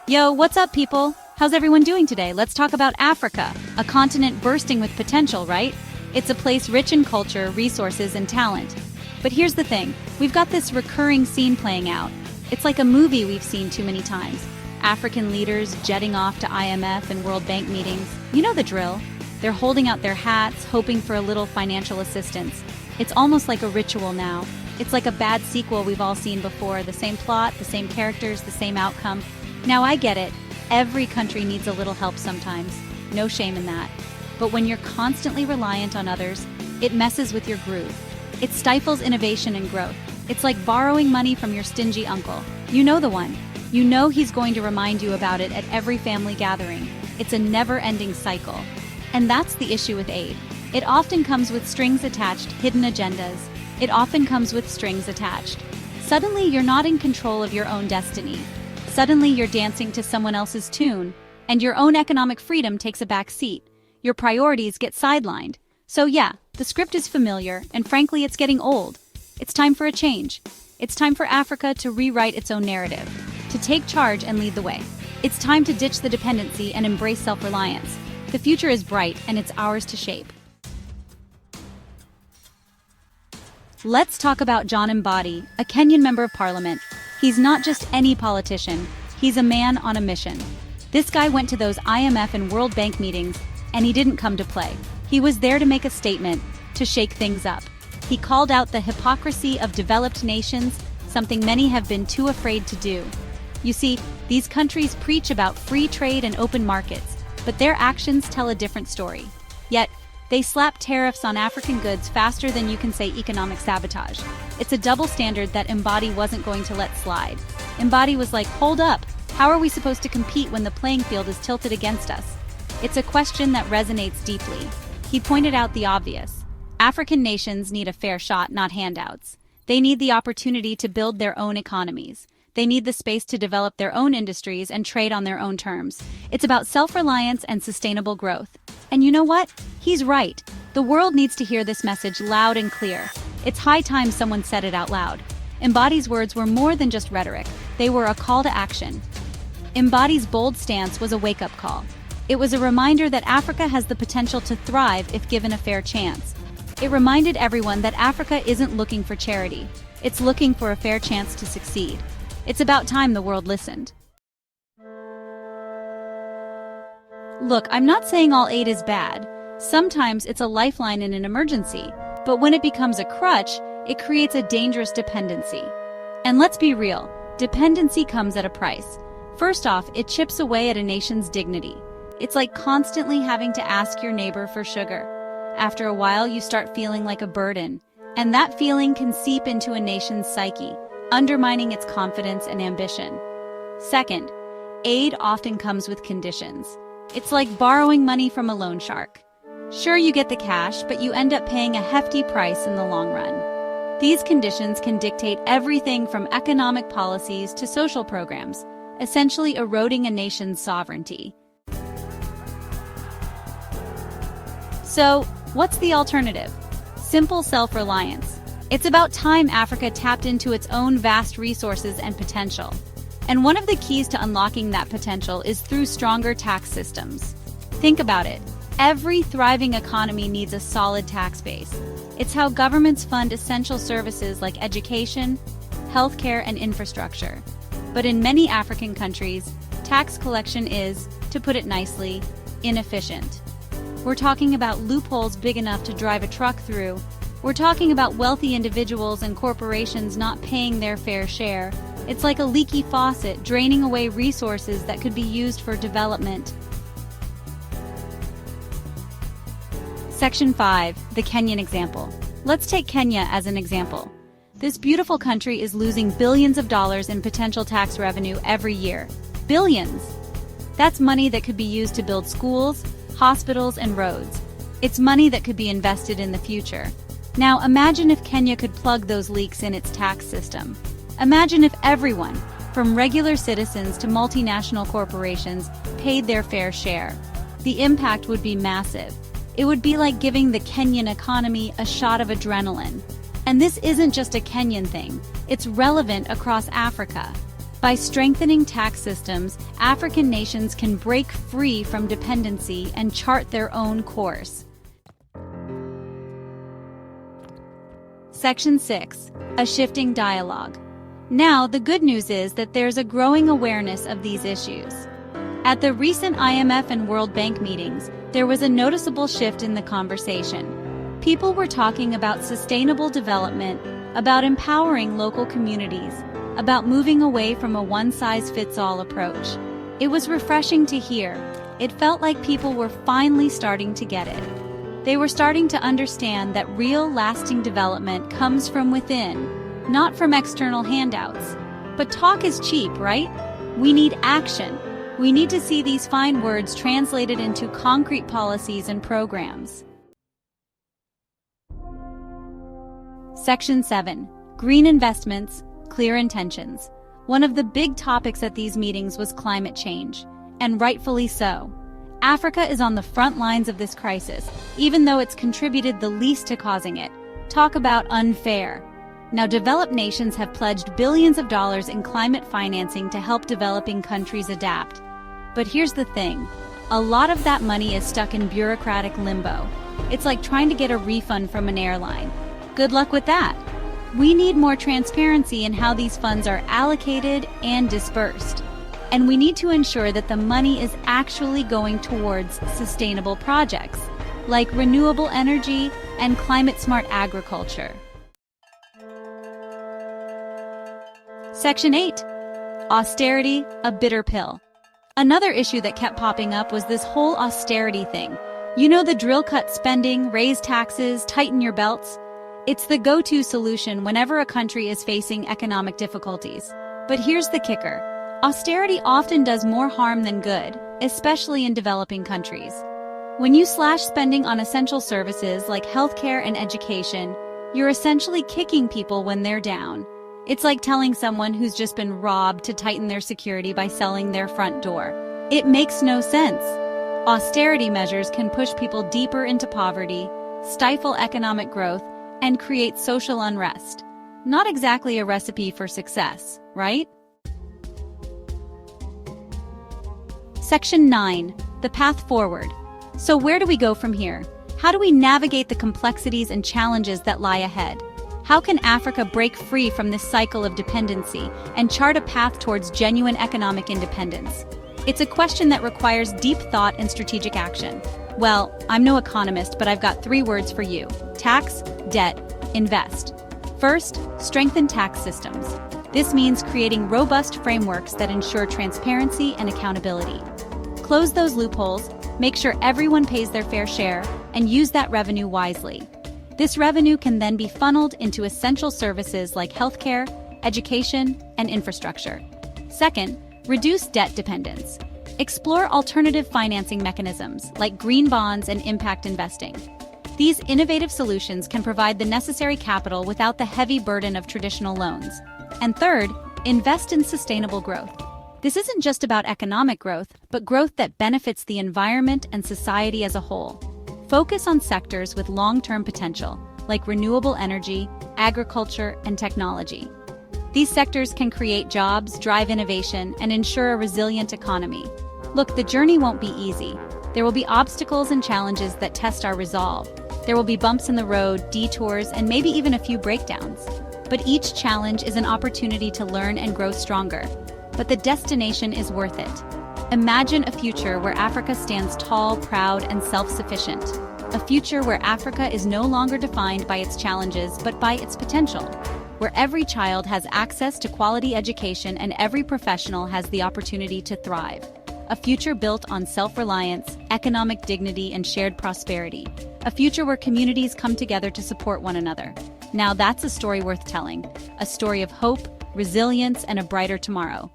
Yo, what's up, people? How's everyone doing today? Let's talk about Africa, a continent bursting with potential, right? It's a place rich in culture, resources, and talent. But here's the thing, we've got this recurring scene playing out. It's like a movie we've seen too many times. African leaders jetting off to IMF and World Bank meetings. You know the drill. They're holding out their hats, hoping for a little financial assistance. It's almost like a ritual now. It's like a bad sequel we've all seen before. The same plot, the same characters, the same outcome. Now I get it. Every country needs a little help sometimes. No shame in that. But when you're constantly reliant on others, it messes with your groove. It stifles innovation and growth. It's like borrowing money from your stingy uncle. You know the one. You know he's going to remind you about it at every family gathering. It's a never-ending cycle. And that's the issue with aid. It often comes with strings attached, hidden agendas. It often comes with strings attached. Suddenly, you're not in control of your own destiny. Suddenly, you're dancing to someone else's tune, and your own economic freedom takes a back seat. Your priorities get sidelined. So yeah, the script is familiar, and frankly, it's getting old. It's time for a change. It's time for Africa to rewrite its own narrative, to take charge and lead the way. It's time to ditch the dependency and embrace self-reliance. The future is bright, and it's ours to shape. Let's talk about John Mbadi, a Kenyan member of parliament. He's not just any politician, he's a man on a mission. This guy went to those IMF and World Bank meetings, and he didn't come to play. He was there to make a statement, to shake things up. He called out the hypocrisy of developed nations, something many have been too afraid to do. You see, these countries preach about free trade and open markets, but their actions tell a different story. Yet, they slap tariffs on African goods faster than you can say economic sabotage. It's a double standard that Mbadi wasn't going to let slide. Mbadi was like, hold up, how are we supposed to compete when the playing field is tilted against us? It's a question that resonates deeply. He pointed out the obvious. African nations need a fair shot, not handouts. They need the opportunity to build their own economies. They need the space to develop their own industries and trade on their own terms. It's about self-reliance and sustainable growth. And you know what? He's right. The world needs to hear this message loud and clear. It's high time someone said it out loud. Mbadi's words were more than just rhetoric. They were a call to action. Mbadi's bold stance was a wake-up call. It was a reminder that Africa has the potential to thrive if given a fair chance. It reminded everyone that Africa isn't looking for charity. It's looking for a fair chance to succeed. It's about time the world listened. Look, I'm not saying all aid is bad. Sometimes it's a lifeline in an emergency. But when it becomes a crutch, it creates a dangerous dependency. And let's be real, dependency comes at a price. First off, it chips away at a nation's dignity. It's like constantly having to ask your neighbor for sugar. After a while, you start feeling like a burden. And that feeling can seep into a nation's psyche, undermining its confidence and ambition. Second, aid often comes with conditions. It's like borrowing money from a loan shark. Sure, you get the cash, but you end up paying a hefty price in the long run. These conditions can dictate everything from economic policies to social programs, essentially eroding a nation's sovereignty. So, what's the alternative? Simple self-reliance. It's about time Africa tapped into its own vast resources and potential. And one of the keys to unlocking that potential is through stronger tax systems. Think about it. Every thriving economy needs a solid tax base. It's how governments fund essential services like education, healthcare, and infrastructure. But in many African countries, tax collection is, to put it nicely, inefficient. We're talking about loopholes big enough to drive a truck through. We're talking about wealthy individuals and corporations not paying their fair share. It's like a leaky faucet draining away resources that could be used for development. Section 5, the Kenyan example. Let's take Kenya as an example. This beautiful country is losing billions of dollars in potential tax revenue every year. Billions! That's money that could be used to build schools, hospitals, and roads. It's money that could be invested in the future. Now imagine if Kenya could plug those leaks in its tax system. Imagine if everyone, from regular citizens to multinational corporations, paid their fair share. The impact would be massive. It would be like giving the Kenyan economy a shot of adrenaline. And this isn't just a Kenyan thing. It's relevant across Africa. By strengthening tax systems, African nations can break free from dependency and chart their own course. Section 6. A shifting dialogue. Now, the good news is that there's a growing awareness of these issues. At the recent IMF and World Bank meetings, there was a noticeable shift in the conversation. People were talking about sustainable development, about empowering local communities, about moving away from a one-size-fits-all approach. It was refreshing to hear. It felt like people were finally starting to get it. They were starting to understand that real, lasting development comes from within, not from external handouts. But talk is cheap, right? We need action. We need to see these fine words translated into concrete policies and programs. Section 7. Green investments, clear intentions. One of the big topics at these meetings was climate change, and rightfully so. Africa is on the front lines of this crisis, even though it's contributed the least to causing it. Talk about unfair. Now, developed nations have pledged billions of dollars in climate financing to help developing countries adapt. But here's the thing. A lot of that money is stuck in bureaucratic limbo. It's like trying to get a refund from an airline. Good luck with that. We need more transparency in how these funds are allocated and dispersed. And we need to ensure that the money is actually going towards sustainable projects, like renewable energy and climate-smart agriculture. Section 8. Austerity, a bitter pill. Another issue that kept popping up was this whole austerity thing. You know, the drill, cut spending, raise taxes, tighten your belts. It's the go-to solution whenever a country is facing economic difficulties. But here's the kicker. Austerity often does more harm than good, especially in developing countries. When you slash spending on essential services like healthcare and education, you're essentially kicking people when they're down. It's like telling someone who's just been robbed to tighten their security by selling their front door. It makes no sense. Austerity measures can push people deeper into poverty, stifle economic growth, and create social unrest. Not exactly a recipe for success, right? Section 9. The path forward. So where do we go from here? How do we navigate the complexities and challenges that lie ahead? How can Africa break free from this cycle of dependency and chart a path towards genuine economic independence? It's a question that requires deep thought and strategic action. Well, I'm no economist, but I've got 3 words for you. Tax, debt, invest. First, strengthen tax systems. This means creating robust frameworks that ensure transparency and accountability. Close those loopholes, make sure everyone pays their fair share, and use that revenue wisely. This revenue can then be funneled into essential services like healthcare, education, and infrastructure. Second, reduce debt dependence. Explore alternative financing mechanisms like green bonds and impact investing. These innovative solutions can provide the necessary capital without the heavy burden of traditional loans. And third, invest in sustainable growth. This isn't just about economic growth, but growth that benefits the environment and society as a whole. Focus on sectors with long-term potential, like renewable energy, agriculture, and technology. These sectors can create jobs, drive innovation, and ensure a resilient economy. Look, the journey won't be easy. There will be obstacles and challenges that test our resolve. There will be bumps in the road, detours, and maybe even a few breakdowns. But each challenge is an opportunity to learn and grow stronger. But the destination is worth it. Imagine a future where Africa stands tall, proud, and self-sufficient. A future where Africa is no longer defined by its challenges, but by its potential. Where every child has access to quality education and every professional has the opportunity to thrive. A future built on self-reliance, economic dignity, and shared prosperity. A future where communities come together to support one another. Now that's a story worth telling. A story of hope, resilience, and a brighter tomorrow.